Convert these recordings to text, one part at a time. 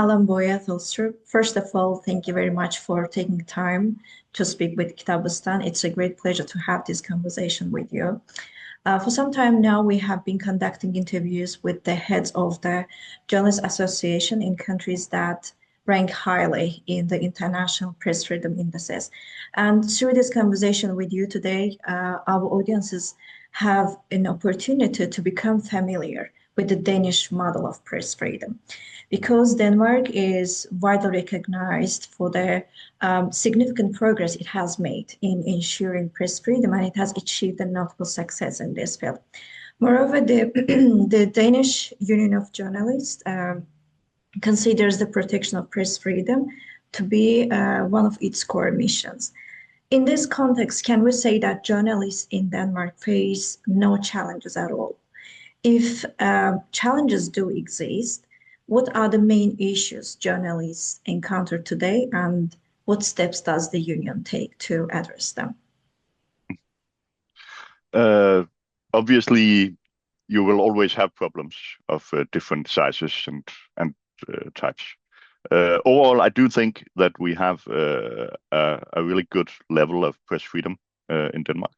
Allan Boye Tulstrup. First of all, thank you very much for taking time to speak with Kitabistan. It's a great pleasure to have this conversation with you. For some time now, we have been conducting interviews with the heads of the Journalists Association in countries that rank highly in the international press freedom indices. And through this conversation with you today, our audiences have an opportunity to become familiar with the Danish model of press freedom. Because Denmark is widely recognized for the significant progress it has made in ensuring press freedom, and it has achieved a notable success in this field. Moreover, the Danish Union of Journalists considers the protection of press freedom to be one of its core missions. In this context, can we say that journalists in Denmark face no challenges at all? If challenges do exist, what are the main issues journalists encounter today, and what steps does the union take to address them? Obviously, you will always have problems of different sizes and types. Overall, I do think that we have a really good level of press freedom in Denmark.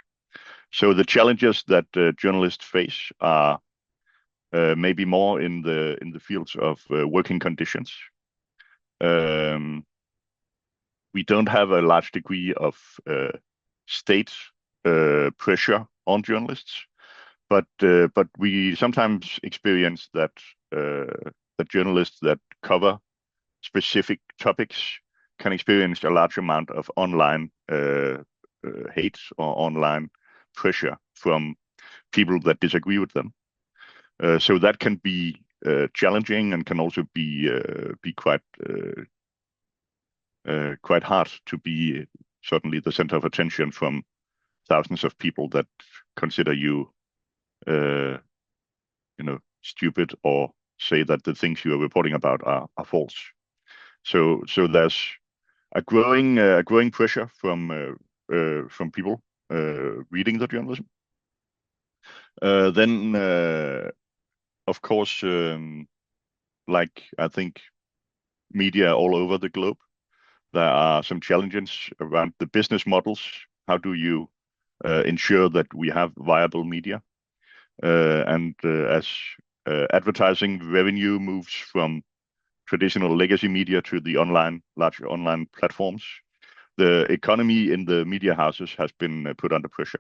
So the challenges that journalists face are maybe more in the fields of working conditions. We don't have a large degree of state pressure on journalists, but we sometimes experience that that journalists that cover specific topics can experience a large amount of online hate or online pressure from people that disagree with them. So that can be challenging and can also be quite hard to be certainly the center of attention from thousands of people that consider you, stupid, or say that the things you are reporting about are false. So there's a growing pressure from people reading the journalism. Then, of course, like I think media all over the globe, there are some challenges around the business models. How do you ensure that we have viable media? And as advertising revenue moves from traditional legacy media to the larger online platforms, the economy in the media houses has been put under pressure.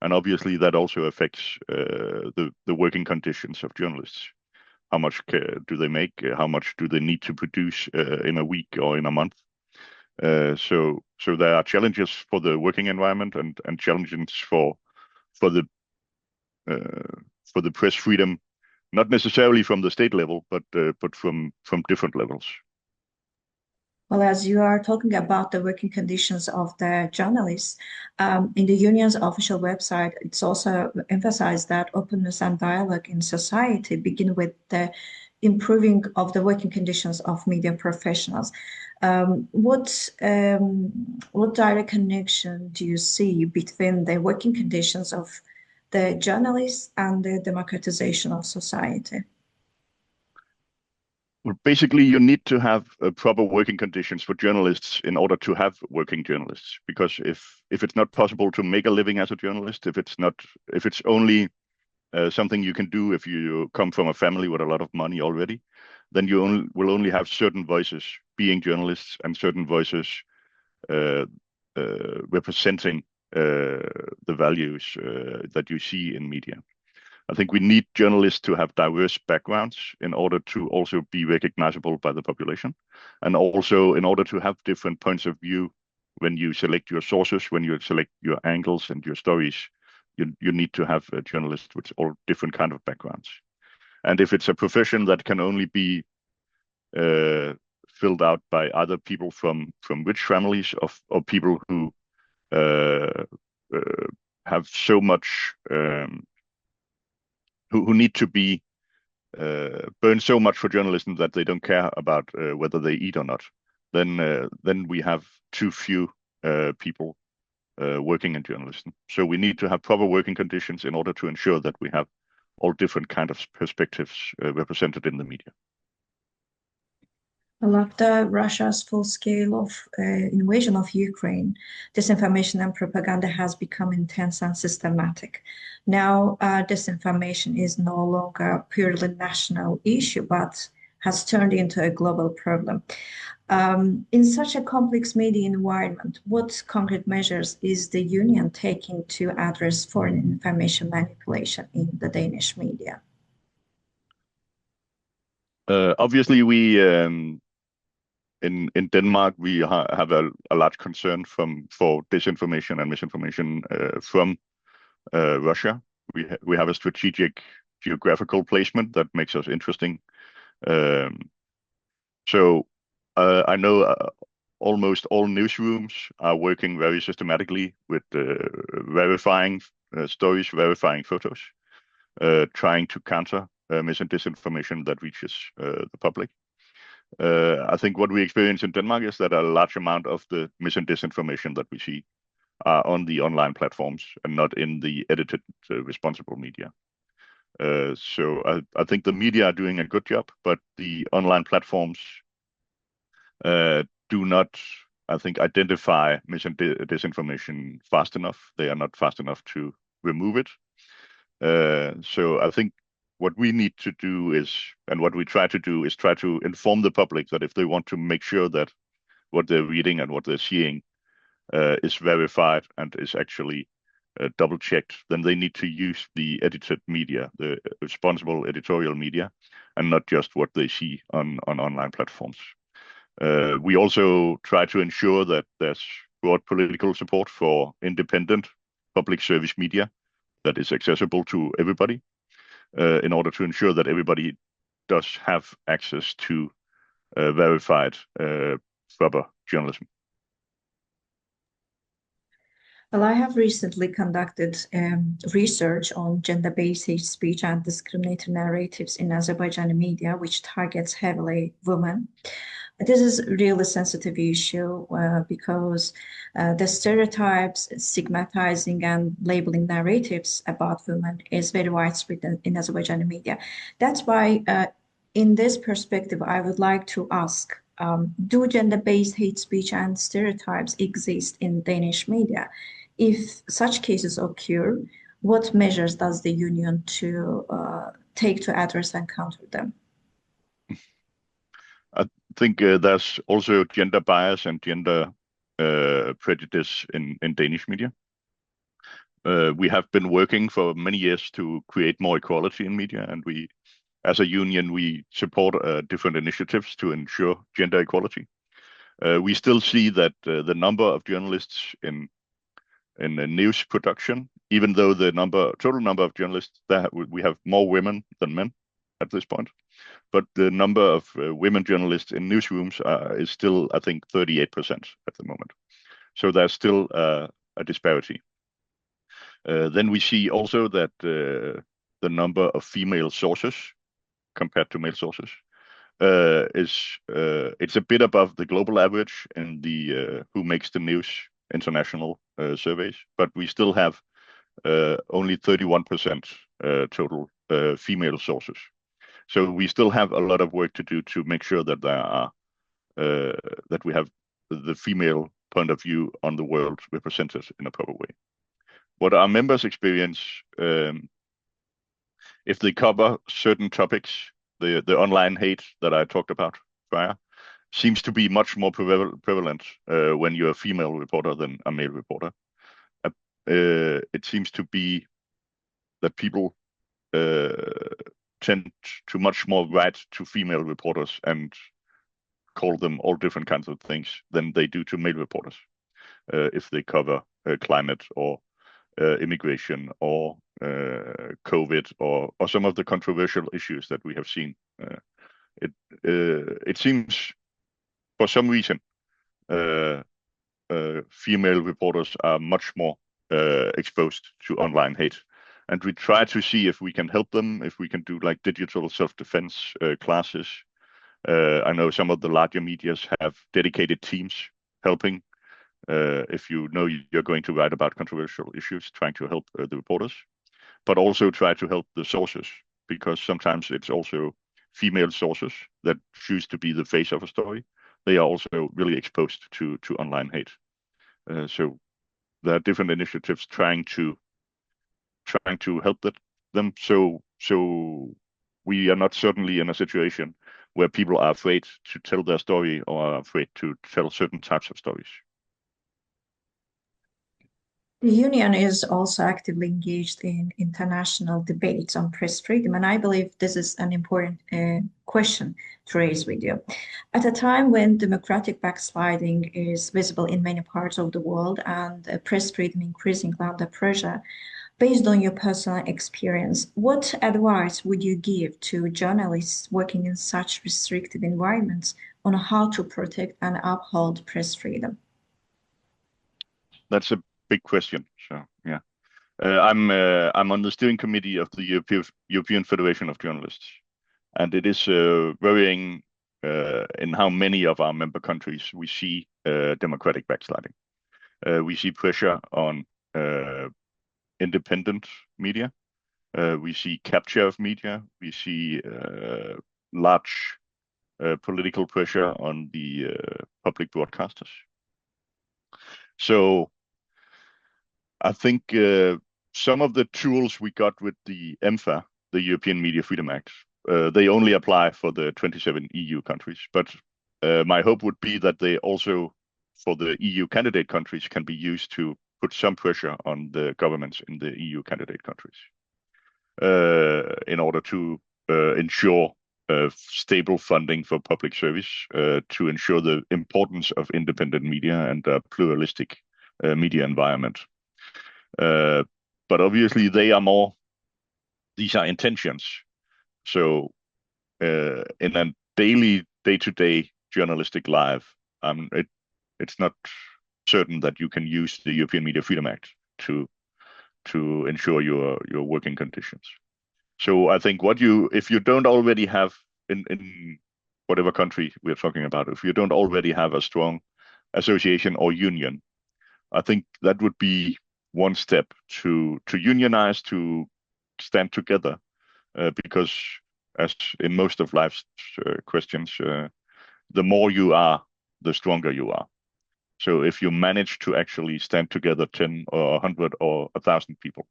And obviously that also affects the working conditions of journalists. How much do they make? How much do they need to produce in a week or in a month? So there are challenges for the working environment and challenges for the press freedom, not necessarily from the state level, but from different levels. Well, as you are talking about the working conditions of the journalists, in the union's official website, it's also emphasized that openness and dialogue in society begin with the improving of the working conditions of media professionals. What direct connection do you see between the working conditions of the journalists and the democratization of society? Well, basically, you need to have proper working conditions for journalists in order to have working journalists. Because if it's not possible to make a living as a journalist, if it's only something you can do if you come from a family with a lot of money already, then you will only have certain voices being journalists and certain voices representing the values that you see in media. I think we need journalists to have diverse backgrounds in order to also be recognizable by the population, and also in order to have different points of view when you select your sources, when you select your angles and your stories. You need to have journalists with all different kind of backgrounds. And if it's a profession that can only be filled out by either people from rich families or people who have so much who need to be burn so much for journalism that they don't care about whether they eat or not, then we have too few people working in journalism. So we need to have proper working conditions in order to ensure that we have all different kind of perspectives represented in the media. Well, after Russia's full-scale of invasion of Ukraine, disinformation and propaganda has become intense and systematic. Now, disinformation is no longer a purely national issue, but has turned into a global problem. In such a complex media environment, what concrete measures is the Union taking to address foreign information manipulation in the Danish media? Obviously, we in Denmark we have a large concern for disinformation and misinformation from Russia. We have a strategic geographical placement that makes us interesting. So I know almost all newsrooms are working very systematically with verifying stories, verifying photos, trying to counter mis and disinformation that reaches the public. I think what we experience in Denmark is that a large amount of the mis and disinformation that we see are on the online platforms and not in the edited, responsible media. So I think the media are doing a good job, but the online platforms do not, I think, identify mis and disinformation fast enough. They are not fast enough to remove it. So I think what we need to do is, and what we try to do is try to inform the public that if they want to make sure that what they're reading and what they're seeing is verified and is actually double-checked, then they need to use the edited media, the responsible editorial media, and not just what they see on online platforms. We also try to ensure that there's broad political support for independent public service media that is accessible to everybody, in order to ensure that everybody does have access to verified, proper journalism. Well, I have recently conducted research on gender-based hate speech and discriminatory narratives in Azerbaijani media, which targets heavily women. This is a really sensitive issue because the stereotypes, stigmatizing and labeling narratives about women is very widespread in Azerbaijani media. That's why, in this perspective, I would like to ask, do gender-based hate speech and stereotypes exist in Danish media? If such cases occur, what measures does the Union take to address and counter them? I think there's also gender bias and gender prejudice in Danish media. We have been working for many years to create more equality in media, and we, as a union, we support different initiatives to ensure gender equality. We still see that the number of journalists in the news production, even though the total number of journalists, we have more women than men at this point, but the number of women journalists in newsrooms is still, I think, 38% at the moment. So there's still a disparity. Then we see also that the number of female sources compared to male sources it's a bit above the global average in the Who Makes the News international surveys, but we still have only 31% total female sources. So we still have a lot of work to do to make sure that there are that we have the female point of view on the world represented in a proper way. What our members experience, if they cover certain topics, the online hate that I talked about prior seems to be much more prevalent when you're a female reporter than a male reporter. It seems to be that people tend to much more write to female reporters and call them all different kinds of things than they do to male reporters if they cover climate or immigration or COVID or some of the controversial issues that we have seen. It seems for some reason female reporters are much more exposed to online hate. And we try to see if we can help them, if we can do like digital self-defense classes. I know some of the larger medias have dedicated teams helping. If you know you're going to write about controversial issues, trying to help the reporters, but also try to help the sources, because sometimes it's also female sources that choose to be the face of a story, they are also really exposed to online hate. So there are different initiatives trying to help them. So we are not certainly in a situation where people are afraid to tell their story or are afraid to tell certain types of stories. The union is also actively engaged in international debates on press freedom, and I believe this is an important question to raise with you. At a time when democratic backsliding is visible in many parts of the world and press freedom increasingly under pressure, based on your personal experience, what advice would you give to journalists working in such restrictive environments on how to protect and uphold press freedom? That's a big question. So yeah, I'm on the steering committee of the European Federation of Journalists, and it is worrying in how many of our member countries we see democratic backsliding. We see pressure on independent media. We see capture of media. We see large political pressure on the public broadcasters. So I think some of the tools we got with the EMFA, the European Media Freedom Act, they only apply for the 27 EU countries. But my hope would be that they also, for the EU candidate countries, can be used to put some pressure on the governments in the EU candidate countries in order to ensure stable funding for public service, to ensure the importance of independent media and a pluralistic media environment. But obviously these are intentions. So in a daily, day-to-day journalistic life, it's not certain that you can use the European Media Freedom Act to ensure your working conditions. So I think if you don't already have in whatever country we're talking about, if you don't already have a strong association or union, I think that would be one step to unionize, to stand together, because as in most of life's questions, the more you are, the stronger you are. So if you manage to actually stand together 10 or 100 or 1,000 people,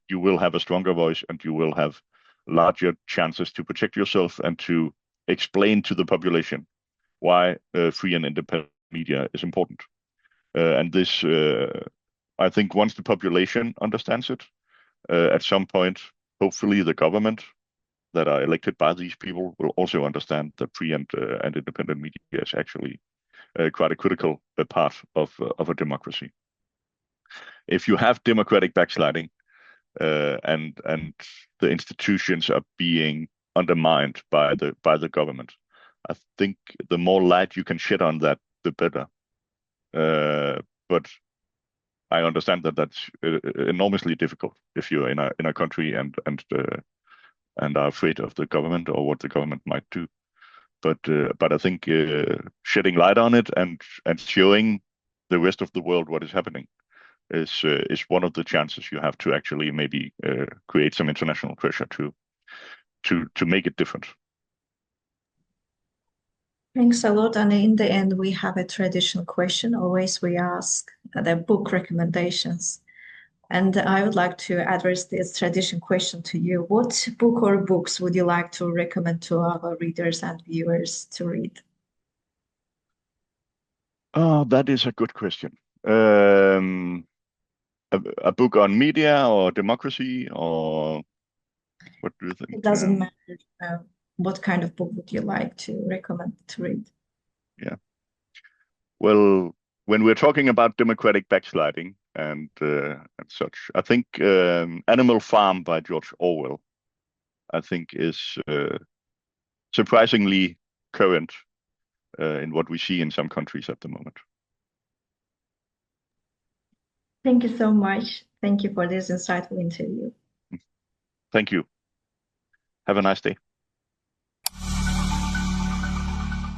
you will have a stronger voice and you will have larger chances to protect yourself and to explain to the population why free and independent media is important. And this, I think once the population understands it, at some point, hopefully the government that are elected by these people will also understand that free and independent media is actually quite a critical part of a democracy. If you have democratic backsliding and the institutions are being undermined by the government, I think the more light you can shed on that, the better. But I understand that that's enormously difficult if you're in a country and are afraid of the government or what the government might do. But I think shedding light on it and showing the rest of the world what is happening is one of the chances you have to actually maybe create some international pressure to make it different. Thanks a lot. And in the end, we have a traditional question. Always we ask the book recommendations. And I would like to address this traditional question to you. What book or books would you like to recommend to our readers and viewers to read? Oh, that is a good question. A book on media or democracy, or what do you think? It doesn't matter. What kind of book would you like to recommend to read? Yeah. Well, when we're talking about democratic backsliding and such, I think Animal Farm by George Orwell, I think is surprisingly current in what we see in some countries at the moment. Thank you so much. Thank you for this insightful interview. Thank you. Have a nice day.